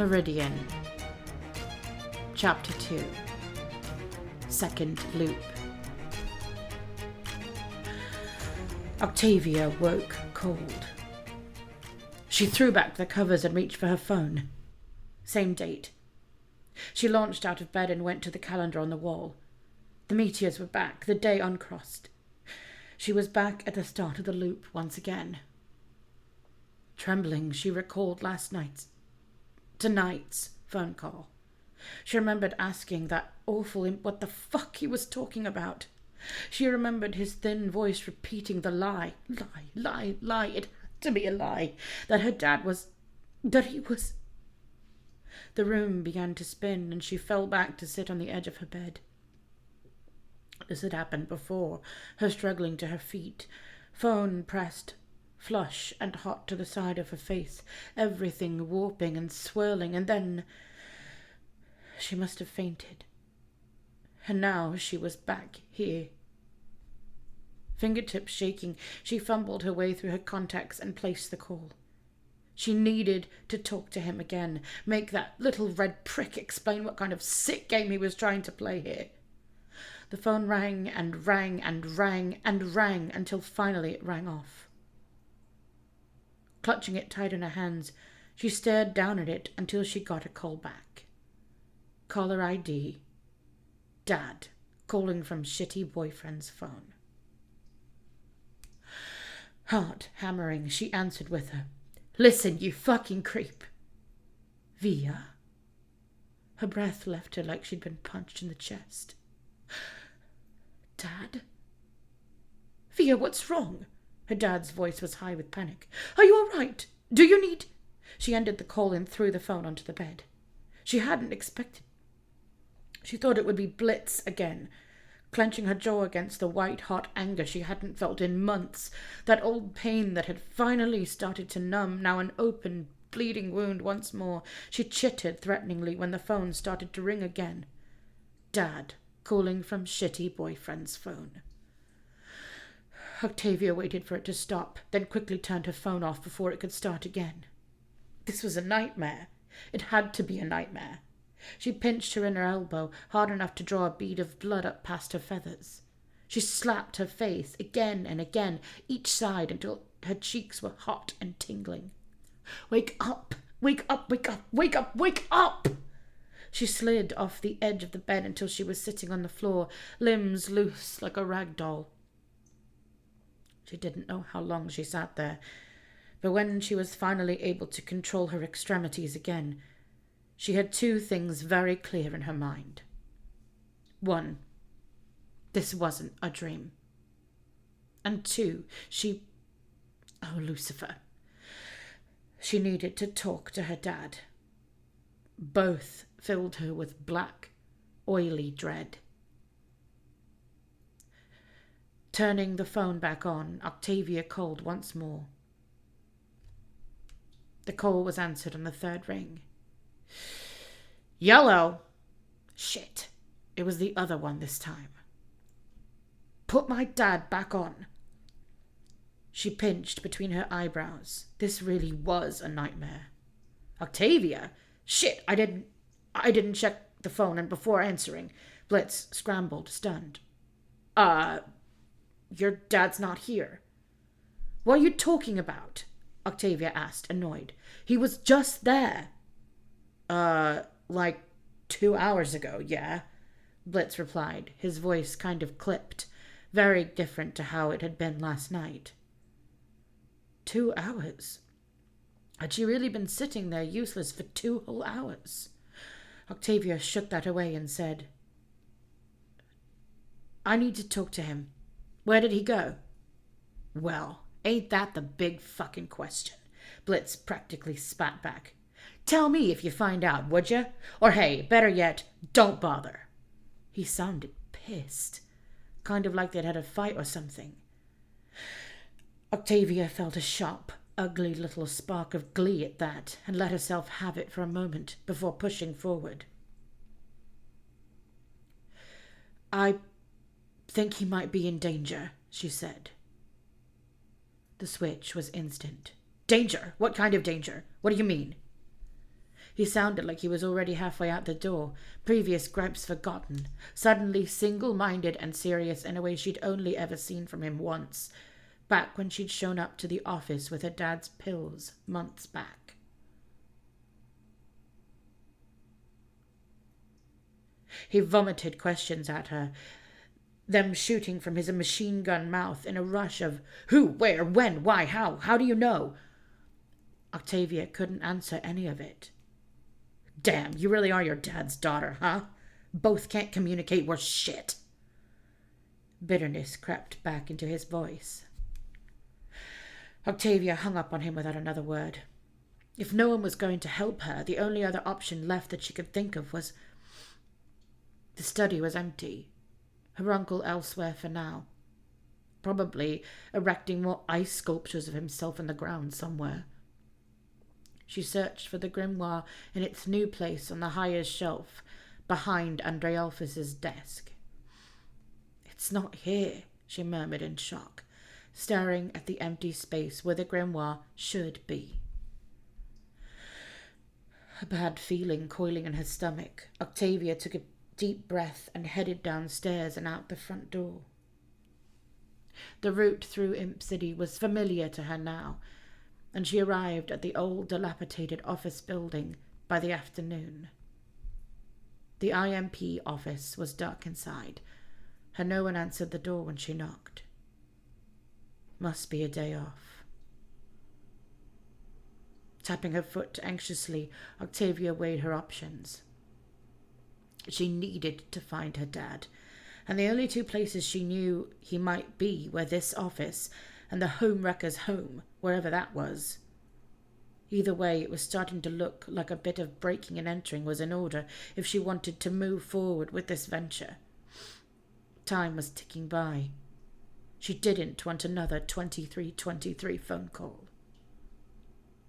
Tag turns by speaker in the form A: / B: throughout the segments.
A: Meridian. Chapter 2. Second Loop. Octavia woke cold. She threw back the covers and reached for her phone. Same date. She launched out of bed and went to the calendar on the wall. The meteors were back, the day uncrossed. She was back at the start of the loop once again. Trembling, she recalled tonight's phone call. She remembered asking that awful imp what the fuck he was talking about. She remembered his thin voice repeating the lie. It had to be a lie. That he was... The room began to spin and she fell back to sit on the edge of her bed. This had happened before, her struggling to her feet, phone pressed flush and hot to the side of her face, everything warping and swirling, and then she must have fainted. And now she was back here. Fingertips shaking, she fumbled her way through her contacts and placed the call. She needed to talk to him again, make that little red prick explain what kind of sick game he was trying to play here. The phone rang and rang and rang and rang until finally it rang off. Clutching it tight in her hands, she stared down at it until she got a call back. Caller ID. Dad, calling from shitty boyfriend's phone. Heart hammering, she answered with her. Listen, you fucking creep. Via? Her breath left her like she'd been punched in the chest. Dad? Via, what's wrong? Her dad's voice was high with panic. Are you all right? Do you need... She ended the call and threw the phone onto the bed. She hadn't expected... She thought it would be Blitz again, clenching her jaw against the white-hot anger she hadn't felt in months, that old pain that had finally started to numb, now an open, bleeding wound once more. She chittered threateningly when the phone started to ring again. Dad, calling from shitty boyfriend's phone. Octavia waited for it to stop, then quickly turned her phone off before it could start again. This was a nightmare. It had to be a nightmare. She pinched her inner elbow, hard enough to draw a bead of blood up past her feathers. She slapped her face again and again, each side, until her cheeks were hot and tingling. Wake up! Wake up! Wake up! Wake up! Wake up! She slid off the edge of the bed until she was sitting on the floor, limbs loose like a rag doll. She didn't know how long she sat there, but when she was finally able to control her extremities again, she had two things very clear in her mind. One, this wasn't a dream. And two, Oh, Lucifer. She needed to talk to her dad. Both filled her with black, oily dread. Turning the phone back on, Octavia called once more. The call was answered on the third ring. Yellow! Shit. It was the other one this time. Put my dad back on. She pinched between her eyebrows. This really was a nightmare. Octavia? Shit, I didn't check the phone, and before answering, Blitz scrambled, stunned. Your dad's not here. What are you talking about? Octavia asked, annoyed. He was just there. Like 2 hours ago, yeah, Blitz replied, his voice kind of clipped, very different to how it had been last night. 2 hours? Had she really been sitting there useless for 2 whole hours? Octavia shook that away and said, I need to talk to him. Where did he go? Well, ain't that the big fucking question? Blitz practically spat back. Tell me if you find out, would you? Or hey, better yet, don't bother. He sounded pissed, kind of like they'd had a fight or something. Octavia felt a sharp, ugly little spark of glee at that, and let herself have it for a moment before pushing forward. I think he might be in danger, she said. The switch was instant. Danger? What kind of danger? What do you mean? He sounded like he was already halfway out the door, previous gripes forgotten, suddenly single-minded and serious in a way she'd only ever seen from him once, back when she'd shown up to the office with her dad's pills months back. He vomited questions at her, them shooting from his machine-gun mouth in a rush of who, where, when, why, how do you know? Octavia couldn't answer any of it. Damn, you really are your dad's daughter, huh? Both can't communicate worth shit. Bitterness crept back into his voice. Octavia hung up on him without another word. If no one was going to help her, the only other option left that she could think of was... The study was empty. Her uncle elsewhere for now. Probably erecting more ice sculptures of himself in the ground somewhere. She searched for the grimoire in its new place on the highest shelf, behind Andrealphus's desk. It's not here, she murmured in shock, staring at the empty space where the grimoire should be. A bad feeling coiling in her stomach, Octavia took a deep breath and headed downstairs and out the front door. The route through Imp City was familiar to her now, and she arrived at the old dilapidated office building by the afternoon. The IMP office was dark inside, and no one answered the door when she knocked. Must be a day off. Tapping her foot anxiously, Octavia weighed her options. She needed to find her dad, and the only two places she knew he might be were this office and the homewrecker's home, wherever that was. Either way, it was starting to look like a bit of breaking and entering was in order if she wanted to move forward with this venture. Time was ticking by. She didn't want another 2323 phone call.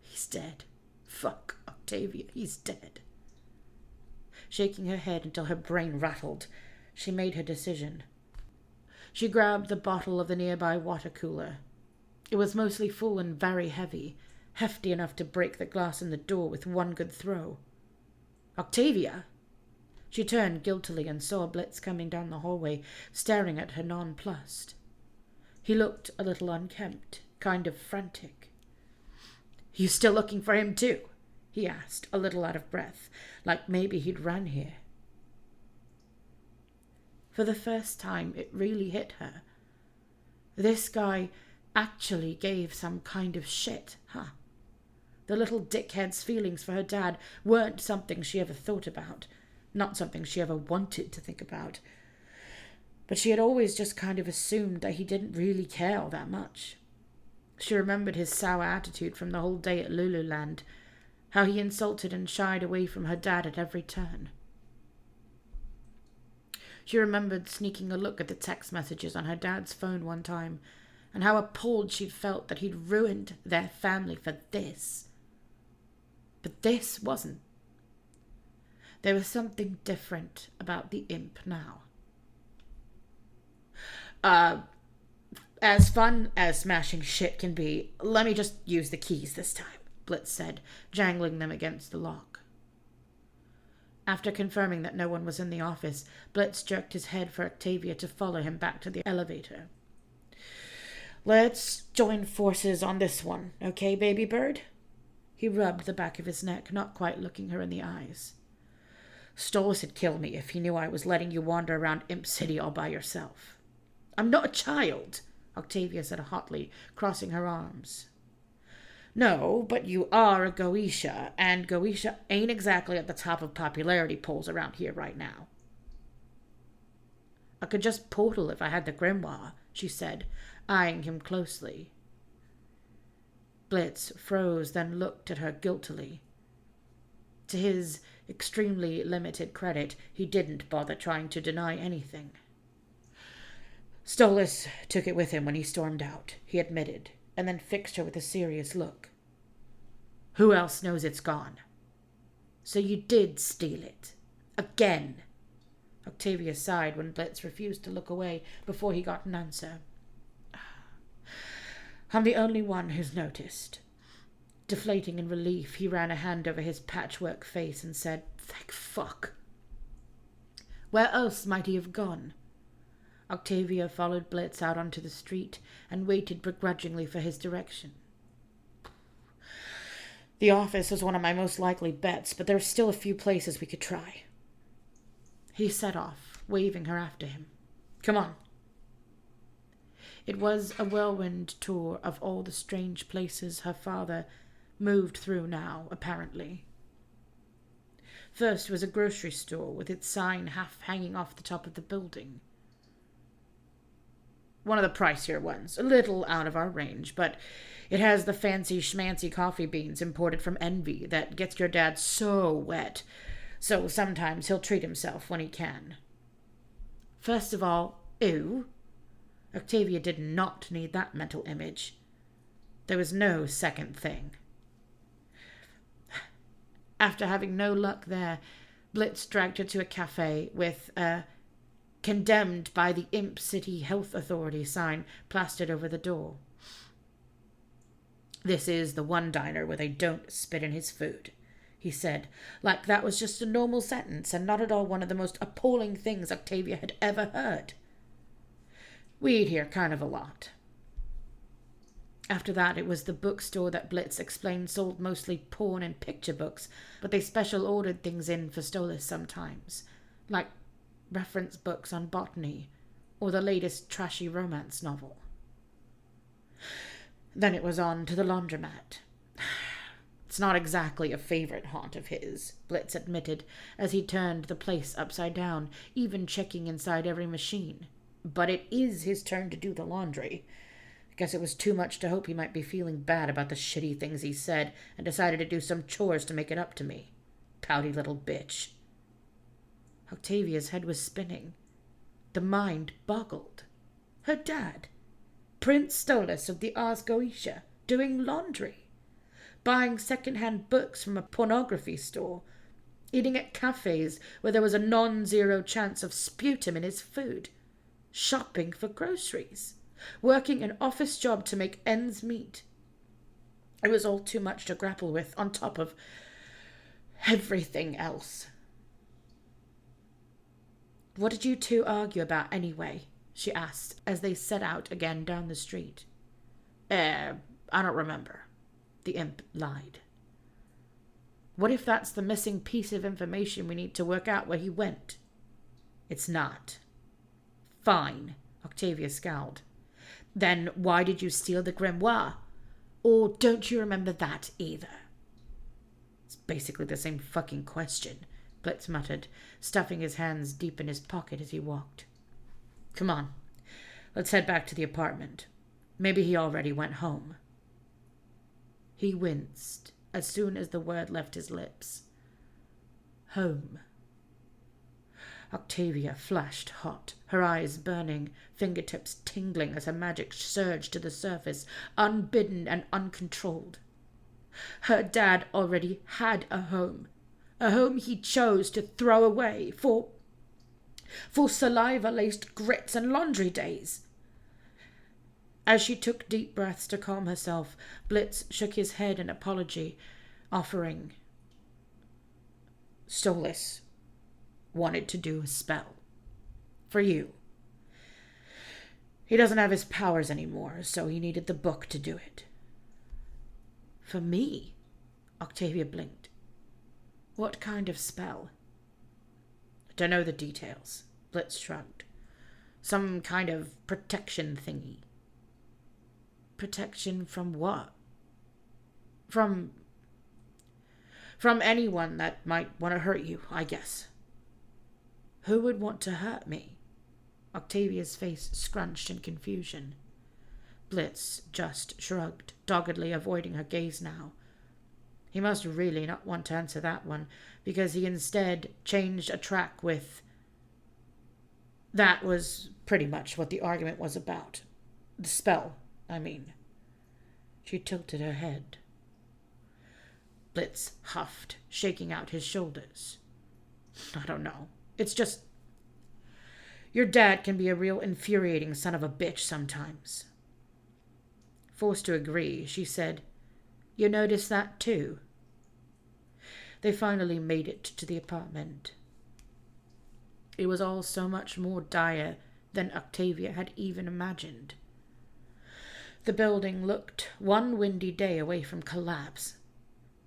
A: He's dead. Fuck, Octavia, he's dead. Shaking her head until her brain rattled, she made her decision. She grabbed the bottle of the nearby water cooler. It was mostly full and very heavy, hefty enough to break the glass in the door with one good throw. Octavia! She turned guiltily and saw Blitz coming down the hallway, staring at her nonplussed. He looked a little unkempt, kind of frantic. You still looking for him too? He asked, a little out of breath, like maybe he'd run here. For the first time, it really hit her. This guy actually gave some kind of shit, huh? The little dickhead's feelings for her dad weren't something she ever thought about, not something she ever wanted to think about. But she had always just kind of assumed that he didn't really care all that much. She remembered his sour attitude from the whole day at Lululand, how he insulted and shied away from her dad at every turn. She remembered sneaking a look at the text messages on her dad's phone one time, and how appalled she'd felt that he'd ruined their family for this. But this wasn't. There was something different about the imp now. As fun as smashing shit can be, let me just use the keys this time, Blitz said, jangling them against the lock. After confirming that no one was in the office, Blitz jerked his head for Octavia to follow him back to the elevator. Let's join forces on this one, okay, baby bird? He rubbed the back of his neck, not quite looking her in the eyes. Stolas would kill me if he knew I was letting you wander around Imp City all by yourself. I'm not a child, Octavia said hotly, crossing her arms. No, but you are a Goetia, and Goetia ain't exactly at the top of popularity polls around here right now. I could just portal if I had the grimoire, she said, eyeing him closely. Blitz froze, then looked at her guiltily. To his extremely limited credit, he didn't bother trying to deny anything. Stolas took it with him when he stormed out, he admitted, and then fixed her with a serious look. Who else knows it's gone? So you did steal it. Again. Octavia sighed when Blitz refused to look away before he got an answer. I'm the only one who's noticed. Deflating in relief, he ran a hand over his patchwork face and said, "Thank fuck." Where else might he have gone? Octavia followed Blitz out onto the street and waited begrudgingly for his direction. The office was one of my most likely bets, but there are still a few places we could try. He set off, waving her after him. "Come on." It was a whirlwind tour of all the strange places her father moved through now, apparently. First was a grocery store with its sign half hanging off the top of the building. One of the pricier ones, a little out of our range, but it has the fancy schmancy coffee beans imported from Envy that gets your dad so wet, so sometimes he'll treat himself when he can. First of all, ew. Octavia did not need that mental image. There was no second thing. After having no luck there, Blitz dragged her to a cafe with a "Condemned by the Imp City Health Authority" sign plastered over the door. "This is the one diner where they don't spit in his food," he said, like that was just a normal sentence and not at all one of the most appalling things Octavia had ever heard. "We eat here kind of a lot." After that, it was the bookstore that Blitz explained sold mostly porn and picture books, but they special ordered things in for Stolas sometimes, like reference books on botany or the latest trashy romance novel. Then it was on to the laundromat. "It's not exactly a favorite haunt of his," Blitz admitted as he turned the place upside down, even checking inside every machine. "But it is his turn to do the laundry. Guess it was too much to hope he might be feeling bad about the shitty things he said and decided to do some chores to make it up to me. Pouty little bitch." Octavia's head was spinning. The mind boggled. Her dad, Prince Stolas of the Ars Goetia, doing laundry, buying second-hand books from a pornography store, eating at cafes where there was a non-zero chance of sputum in his food, shopping for groceries, working an office job to make ends meet. It was all too much to grapple with, on top of everything else. "What did you two argue about anyway?" she asked as they set out again down the street. I don't remember," the imp lied. "What if that's the missing piece of information we need to work out where he went?" "It's not." "Fine," Octavia scowled. "Then why did you steal the grimoire? Or don't you remember that either?" "It's basically the same fucking question," Blitz muttered, stuffing his hands deep in his pocket as he walked. "Come on, let's head back to the apartment. Maybe he already went home." He winced as soon as the word left his lips. Home. Octavia flashed hot, her eyes burning, fingertips tingling as her magic surged to the surface, unbidden and uncontrolled. Her dad already had a home he chose to throw away for saliva-laced grits and laundry days. As she took deep breaths to calm herself, Blitz shook his head in apology, offering, "Stolas wanted to do a spell. For you. He doesn't have his powers anymore, so he needed the book to do it." "For me?" Octavia blinked. "What kind of spell?" "Don't know the details," Blitz shrugged. "Some kind of protection thingy." "Protection from what?" From anyone that might want to hurt you, I guess." "Who would want to hurt me?" Octavia's face scrunched in confusion. Blitz just shrugged, doggedly avoiding her gaze now. He must really not want to answer that one, because he instead changed a track with, "That was pretty much what the argument was about. The spell, I mean." She tilted her head. Blitz huffed, shaking out his shoulders. "I don't know. It's just, your dad can be a real infuriating son of a bitch sometimes." Forced to agree, she said, You notice that too? They finally made it to the apartment. It was all so much more dire than Octavia had even imagined. The building looked one windy day away from collapse.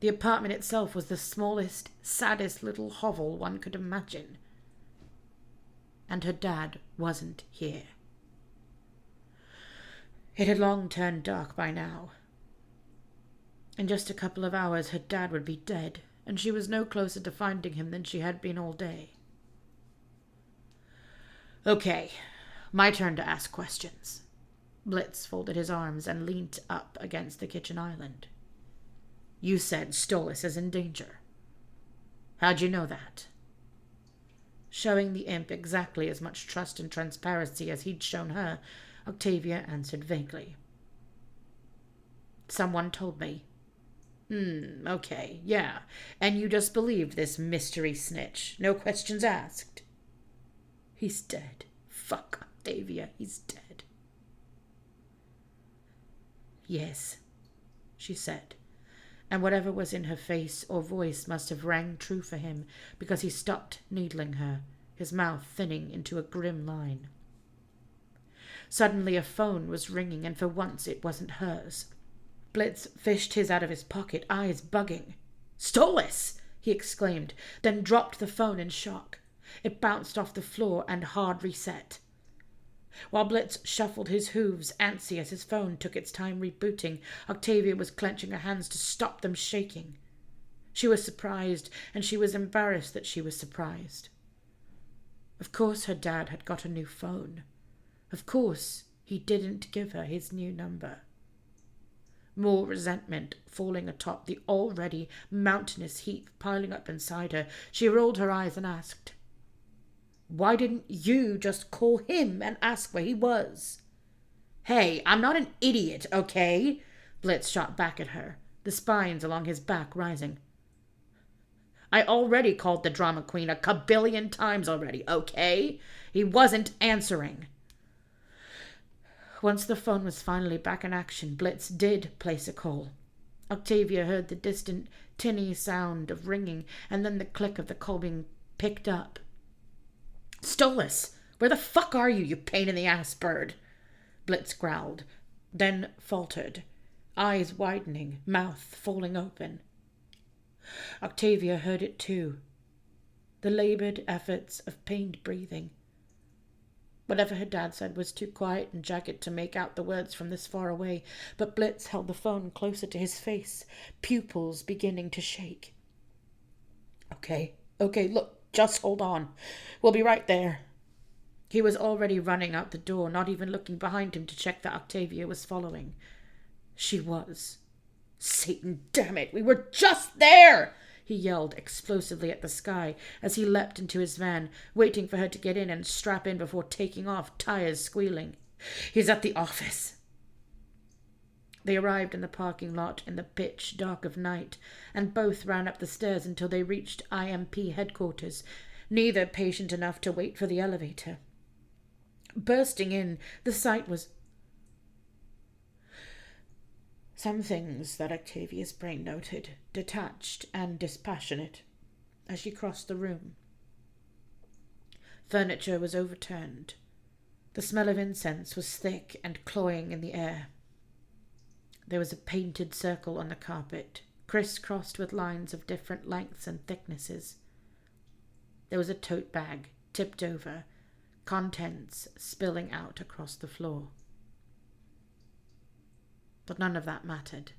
A: The apartment itself was the smallest, saddest little hovel one could imagine. And her dad wasn't here. It had long turned dark by now. In just a couple of hours her dad would be dead, and she was no closer to finding him than she had been all day. Okay, my turn to ask questions. Blitz folded his arms and leaned up against the kitchen island. You said Stolas is in danger. How'd you know that? Showing the imp exactly as much trust and transparency as he'd shown her, Octavia answered vaguely. Someone told me. Okay, yeah. And you just believed this mystery snitch. No questions asked. He's dead. Fuck, Octavia, he's dead. Yes, she said, and whatever was in her face or voice must have rang true for him, because he stopped needling her, his mouth thinning into a grim line. Suddenly a phone was ringing, and for once it wasn't hers. Blitz fished his out of his pocket, eyes bugging. Stolas! He exclaimed, then dropped the phone in shock. It bounced off the floor and hard reset. While Blitz shuffled his hooves, antsy as his phone took its time rebooting, Octavia was clenching her hands to stop them shaking. She was surprised, and she was embarrassed that she was surprised. Of course her dad had got a new phone. Of course he didn't give her his new number. More resentment falling atop the already mountainous heap piling up inside her, she rolled her eyes and asked, Why didn't you just call him and ask where he was? Hey, I'm not an idiot, okay? Blitz shot back at her, the spines along his back rising. I already called the drama queen a kabillion times already, okay? He wasn't answering. Once the phone was finally back in action, Blitz did place a call. Octavia heard the distant, tinny sound of ringing, and then the click of the call being picked up. Stolas, where the fuck are you pain in the ass bird? Blitz growled, then faltered, eyes widening, mouth falling open. Octavia heard it too, the labored efforts of pained breathing. Whatever her dad said was too quiet and jagged to make out the words from this far away, but Blitz held the phone closer to his face, pupils beginning to shake. Okay, look, just hold on. We'll be right there. He was already running out the door, not even looking behind him to check that Octavia was following. She was. Satan, damn it, we were just there! He yelled explosively at the sky as he leapt into his van, waiting for her to get in and strap in before taking off, tires squealing. He's at the office. They arrived in the parking lot in the pitch dark of night, and both ran up the stairs until they reached IMP headquarters, neither patient enough to wait for the elevator. Bursting in, the sight was... Some things that Octavia's brain noted, detached and dispassionate, as she crossed the room. Furniture was overturned. The smell of incense was thick and cloying in the air. There was a painted circle on the carpet, crisscrossed with lines of different lengths and thicknesses. There was a tote bag, tipped over, contents spilling out across the floor. But none of that mattered.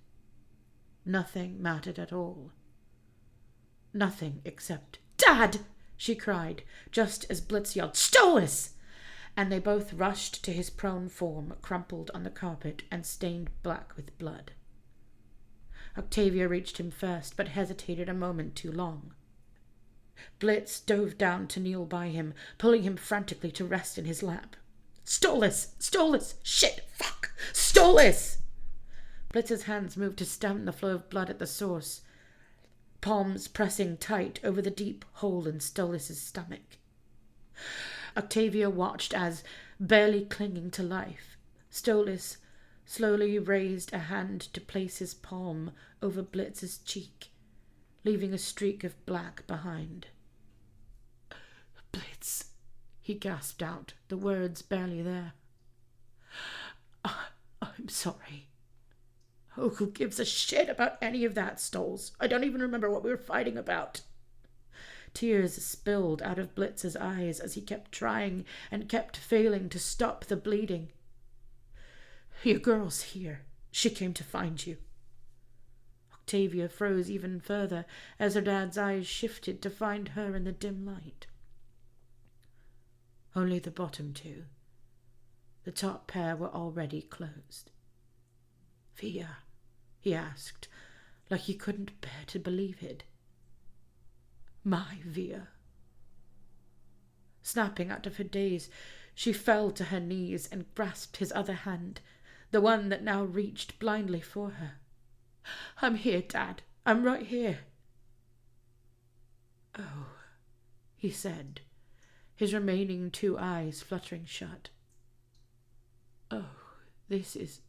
A: Nothing mattered at all. Nothing except, Dad! She cried, just as Blitz yelled, Stolas! And they both rushed to his prone form, crumpled on the carpet and stained black with blood. Octavia reached him first, but hesitated a moment too long. Blitz dove down to kneel by him, pulling him frantically to rest in his lap. Stolas! Shit! Fuck! Stolas! Blitz's hands moved to stem the flow of blood at the source, palms pressing tight over the deep hole in Stolas' stomach. Octavia watched as, barely clinging to life, Stolas slowly raised a hand to place his palm over Blitz's cheek, leaving a streak of black behind. "Blitz," he gasped out, the words barely there. "I'm sorry." "Oh, who gives a shit about any of that, Stoles? I don't even remember what we were fighting about." Tears spilled out of Blitz's eyes as he kept trying and kept failing to stop the bleeding. "Your girl's here. She came to find you." Octavia froze even further as her dad's eyes shifted to find her in the dim light. Only the bottom two. The top pair were already closed. "Via?" he asked, like he couldn't bear to believe it. "My Via." Snapping out of her daze, she fell to her knees and grasped his other hand, the one that now reached blindly for her. "I'm here, Dad. I'm right here." "Oh," he said, his remaining two eyes fluttering shut. "Oh, this is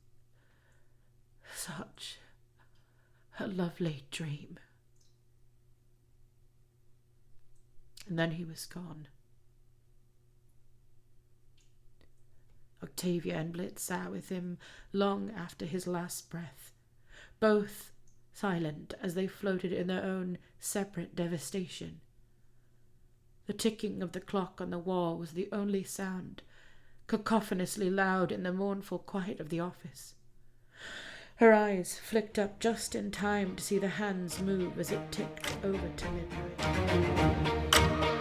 A: such a lovely dream." And then he was gone. Octavia and Blitz sat with him long after his last breath, both silent as they floated in their own separate devastation. The ticking of the clock on the wall was the only sound, cacophonously loud in the mournful quiet of the office. Her eyes flicked up just in time to see the hands move as it ticked over to midnight.